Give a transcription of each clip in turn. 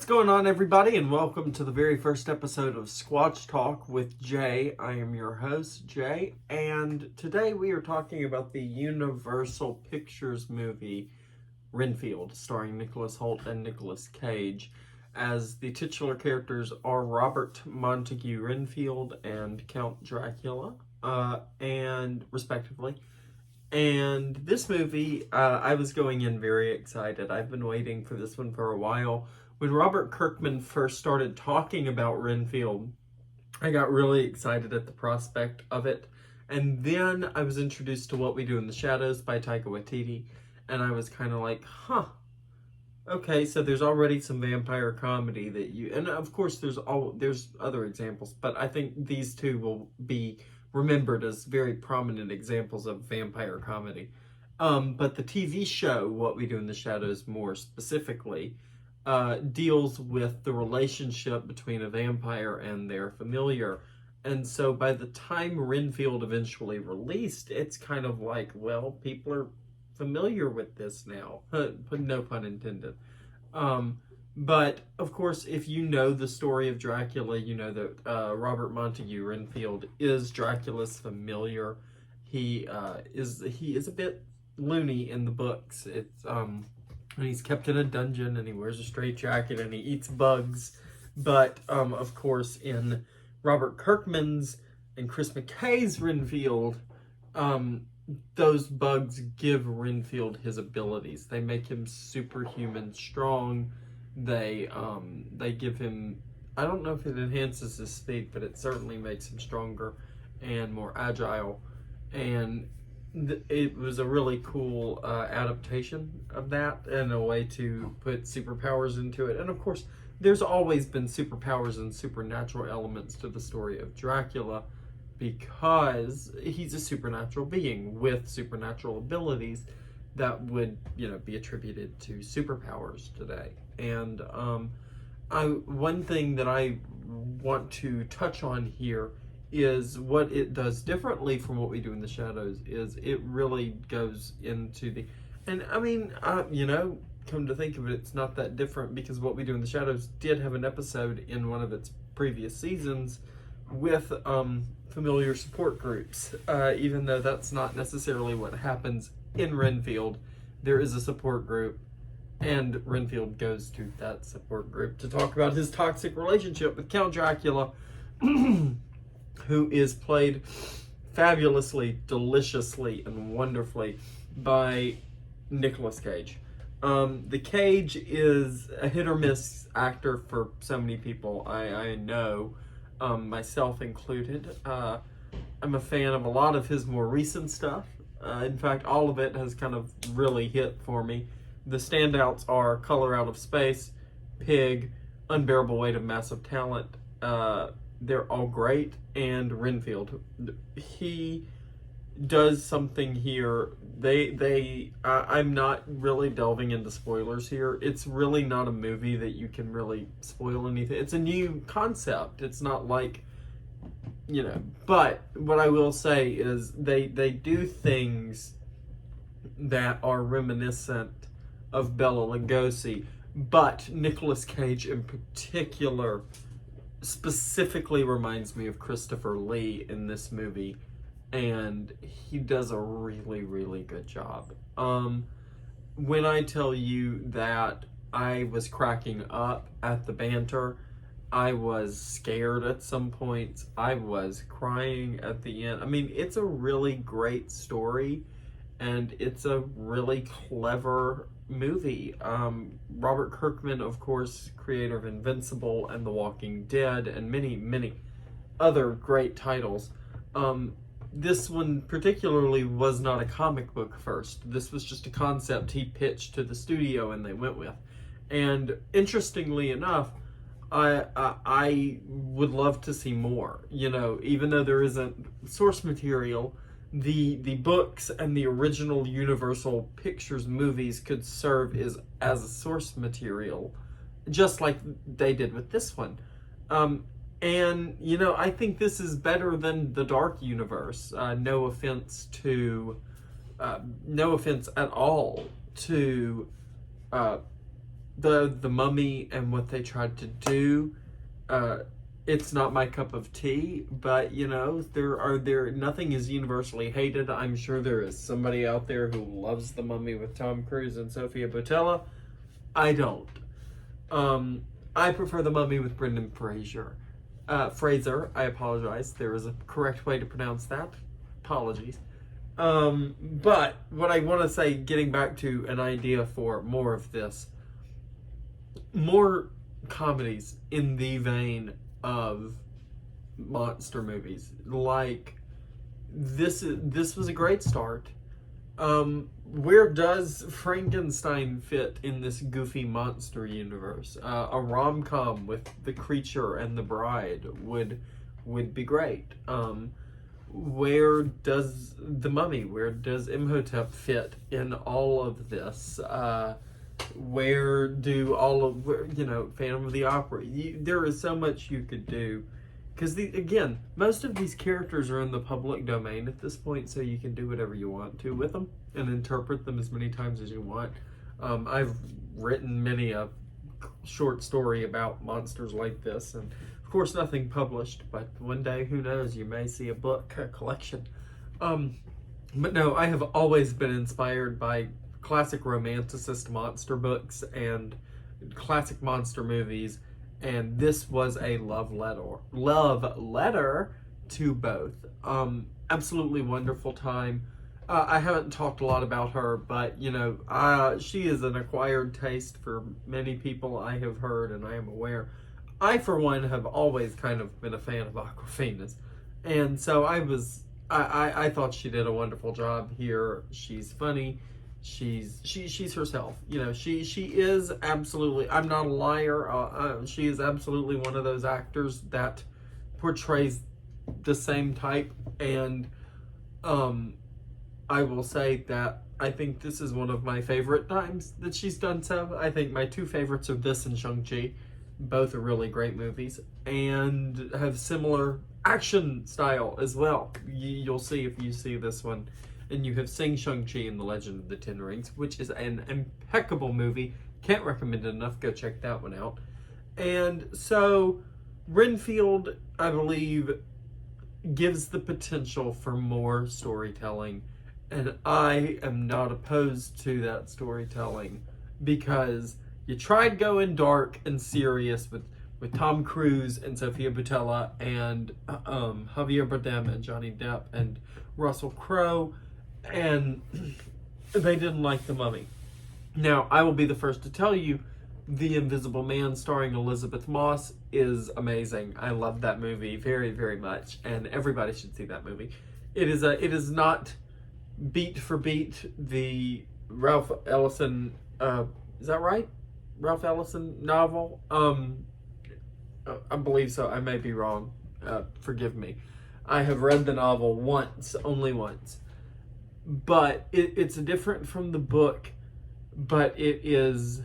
What's going on, everybody, and welcome to the very first episode of Squatch Talk with Jay. I am your host, Jay, and today we are talking about the Universal Pictures movie Renfield, starring Nicholas Hoult and Nicolas Cage, as the titular characters are Robert Montague Renfield and Count Dracula, and respectively. And this movie, I was going in very excited. I've been waiting for this one for a while. When Robert Kirkman first started talking about Renfield, I got really excited at the prospect of it. And then I was introduced to What We Do in the Shadows by Taika Waititi, and I was kind of like, okay, so there's already some vampire comedy that you, and of course there's other examples, but I think these two will be remembered as very prominent examples of vampire comedy. But the TV show, What We Do in the Shadows, more specifically, deals with the relationship between a vampire and their familiar. And so by the time Renfield eventually released, it's kind of like, well, people are familiar with this now. No pun intended. But of course, if you know the story of Dracula, you know that Robert Montague Renfield is Dracula's familiar. He is a bit loony in the books. It's and he's kept in a dungeon, and he wears a straitjacket, and he eats bugs. But of course, in Robert Kirkman's and Chris McKay's Renfield, those bugs give Renfield his abilities. They make him superhuman strong. They give him, I don't know if it enhances his speed, but it certainly makes him stronger and more agile. And it was a really cool adaptation of that, and a way to put superpowers into it. And of course, there's always been superpowers and supernatural elements to the story of Dracula, because he's a supernatural being with supernatural abilities that would, be attributed to superpowers today. And one thing that I want to touch on here is what it does differently from What We Do in the Shadows. Is it really goes into the, and I mean, come to think of it, it's not that different, because What We Do in the Shadows did have an episode in one of its previous seasons with familiar support groups. Even though that's not necessarily what happens in Renfield, there is a support group, and Renfield goes to that support group to talk about his toxic relationship with Count Dracula, who is played fabulously, deliciously, and wonderfully by Nicolas Cage. The Cage is a hit or miss actor for so many people, I know, myself included. I'm a fan of a lot of his more recent stuff. In fact, all of it has kind of really hit for me. The standouts are Color Out of Space, Pig, Unbearable Weight of Massive Talent. They're all great. And Renfield. He does something here. I'm not really delving into spoilers here. It's really not a movie that you can really spoil anything. It's a new concept. It's not like, but what I will say is they do things that are reminiscent of Bela Lugosi, but Nicolas Cage in particular specifically reminds me of Christopher Lee in this movie, and he does a really, really good job. When I tell you that I was cracking up at the banter, I was scared at some points, I was crying at the end. I mean, it's a really great story, and it's a really clever movie. Robert Kirkman, of course, creator of Invincible and The Walking Dead, and many, many other great titles. This one particularly was not a comic book first. This was just a concept he pitched to the studio and they went with. And interestingly enough, I would love to see more. Even though there isn't source material, the books and the original Universal Pictures movies could serve as a source material, just like they did with this one. And I think this is better than the Dark Universe. No offense at all to the Mummy and what they tried to do, it's not my cup of tea, but you know, nothing is universally hated. I'm sure there is somebody out there who loves The Mummy with Tom Cruise and Sofia Boutella. I don't. I prefer The Mummy with Brendan Fraser. Fraser, I apologize. There is a correct way to pronounce that. Apologies. But what I want to say, getting back to an idea for more of this, more comedies in the vein of monster movies. Like this was a great start. Where does Frankenstein fit in this goofy monster universe? A rom-com with the creature and the bride would be great. Where does the Mummy, where does Imhotep fit in all of this? Where do all of, Phantom of the Opera? There is so much you could do. Because, again, most of these characters are in the public domain at this point, so you can do whatever you want to with them and interpret them as many times as you want. I've written many a short story about monsters like this, and of course nothing published, but one day, who knows, you may see a book, a collection. But no, I have always been inspired by classic romanticist monster books and classic monster movies, and this was a love letter to both. Absolutely wonderful time. I haven't talked a lot about her, but she is an acquired taste for many people, I have heard, and I am aware. I, for one, have always kind of been a fan of Awkwafina's, and so I thought she did a wonderful job here. She's funny. She's herself. She is absolutely, I'm not a liar. She is absolutely one of those actors that portrays the same type. And I will say that I think this is one of my favorite times that she's done so. I think my two favorites are this and Shang-Chi. Both are really great movies and have similar action style as well. You'll see if you see this one. And you have seen Shang-Chi and the Legend of the Ten Rings, which is an impeccable movie. Can't recommend it enough. Go check that one out. And so, Renfield, I believe, gives the potential for more storytelling. And I am not opposed to that storytelling, because you tried going dark and serious with Tom Cruise and Sofia Boutella and Javier Bardem and Johnny Depp and Russell Crowe, and they didn't like The Mummy. Now, I will be the first to tell you, The Invisible Man starring Elizabeth Moss is amazing. I love that movie very, very much, and everybody should see that movie. It is not beat for beat the Ralph Ellison, is that right? Ralph Ellison novel? I believe so. I may be wrong. Forgive me. I have read the novel once, only once. But it's different from the book, but it's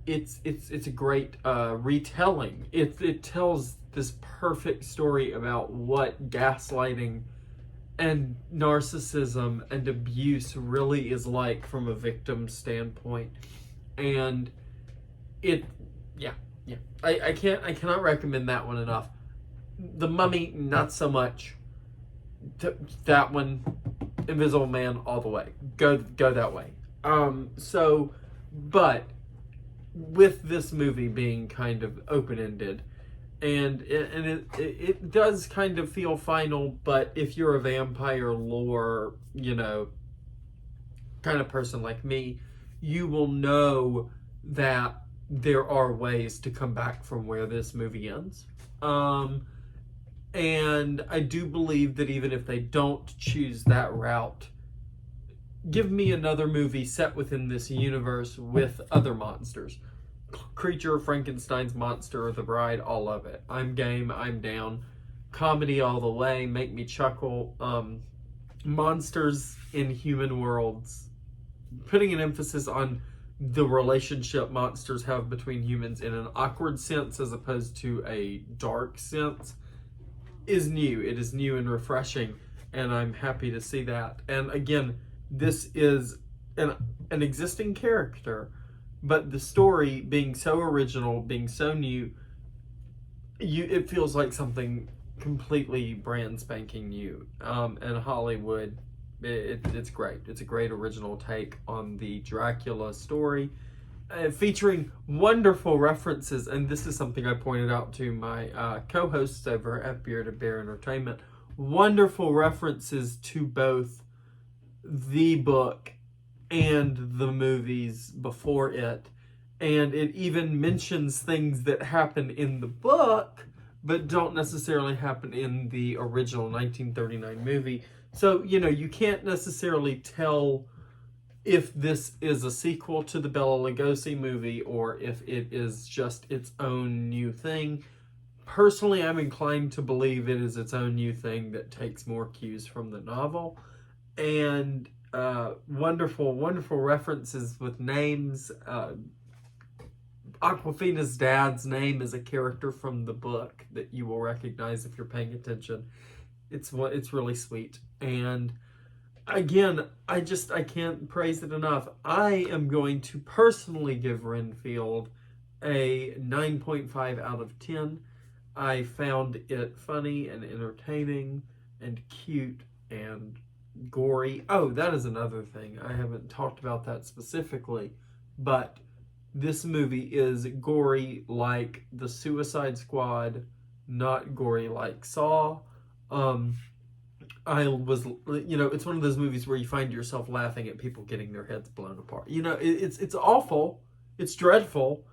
a great retelling. It tells this perfect story about what gaslighting and narcissism and abuse really is like from a victim standpoint. And I cannot recommend that one enough. The Mummy, not so much. That one, Invisible Man, all the way. Go that way. But with this movie being kind of open-ended, and it does kind of feel final, but if you're a vampire lore, kind of person like me, you will know that there are ways to come back from where this movie ends. And I do believe that even if they don't choose that route, give me another movie set within this universe with other monsters. Creature, Frankenstein's monster, The Bride, all of it. I'm game, I'm down. Comedy all the way, make me chuckle. Monsters in human worlds. Putting an emphasis on the relationship monsters have between humans in an awkward sense as opposed to a dark sense is new. It is new and refreshing, and I'm happy to see that. And again, this is an existing character but the story being so original, being so new, it feels like something completely brand spanking new. And Hollywood, it's great. It's a great original take on the Dracula story, featuring wonderful references. And this is something I pointed out to my co-hosts over at Bearded Bear Entertainment. Wonderful references to both the book and the movies before it. And it even mentions things that happen in the book but don't necessarily happen in the original 1939 movie. So, you can't necessarily tell if this is a sequel to the Bela Lugosi movie or if it is just its own new thing. Personally, I'm inclined to believe it is its own new thing that takes more cues from the novel. And wonderful, wonderful references with names. Aquafina's dad's name is a character from the book that you will recognize if you're paying attention. It's really sweet. And again, I can't praise it enough. I am going to personally give Renfield a 9.5 out of 10. I found it funny and entertaining and cute and gory. Oh, that is another thing. I haven't talked about that specifically, but this movie is gory like The Suicide Squad, not gory like Saw. It's one of those movies where you find yourself laughing at people getting their heads blown apart. It's awful, it's dreadful,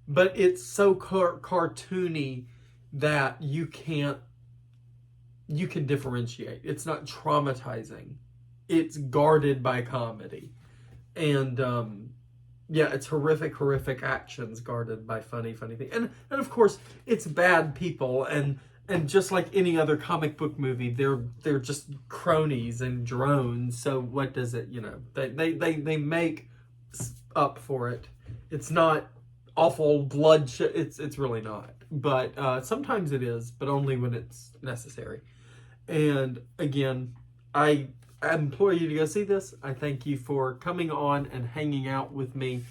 but it's so cartoony that you can differentiate. It's not traumatizing. It's guarded by comedy. And it's horrific actions guarded by funny things. And of course, it's bad people, and just like any other comic book movie, they're just cronies and drones. So what does it, they make up for it. It's not awful bloodshed. It's really not. But sometimes it is, but only when it's necessary. And again, I implore you to go see this. I thank you for coming on and hanging out with me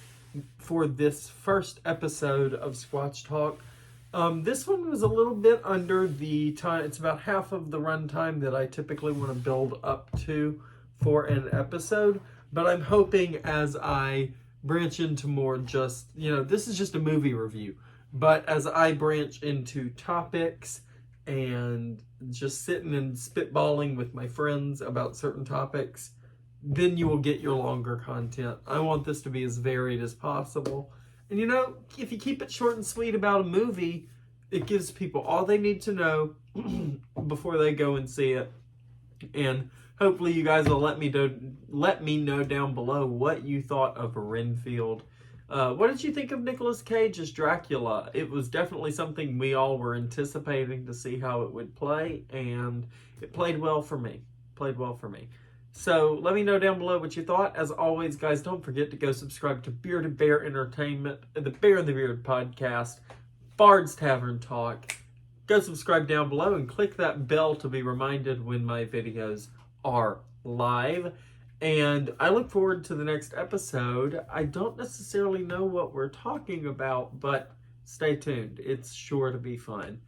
for this first episode of Squatch Talk. This one was a little bit under the time. It's about half of the runtime that I typically want to build up to for an episode. But I'm hoping as I branch into more this is just a movie review. But as I branch into topics and just sitting and spitballing with my friends about certain topics, then you will get your longer content. I want this to be as varied as possible. And if you keep it short and sweet about a movie, it gives people all they need to know before they go and see it. And hopefully you guys will let me know down below what you thought of Renfield. What did you think of Nicolas Cage as Dracula? It was definitely something we all were anticipating to see how it would play, and it played well for me. So let me know down below what you thought. As always, guys, don't forget to go subscribe to Bearded Bear Entertainment, the Bear and the Beard podcast, Bard's Tavern Talk. Go subscribe down below and click that bell to be reminded when my videos are live. And I look forward to the next episode. I don't necessarily know what we're talking about, but stay tuned. It's sure to be fun.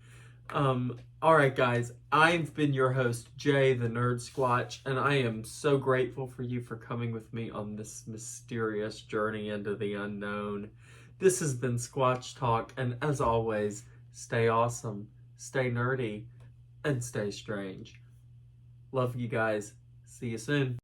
All right, guys. I've been your host, Jay, the Nerd Squatch, and I am so grateful for you for coming with me on this mysterious journey into the unknown. This has been Squatch Talk, and as always, stay awesome, stay nerdy, and stay strange. Love you guys. See you soon.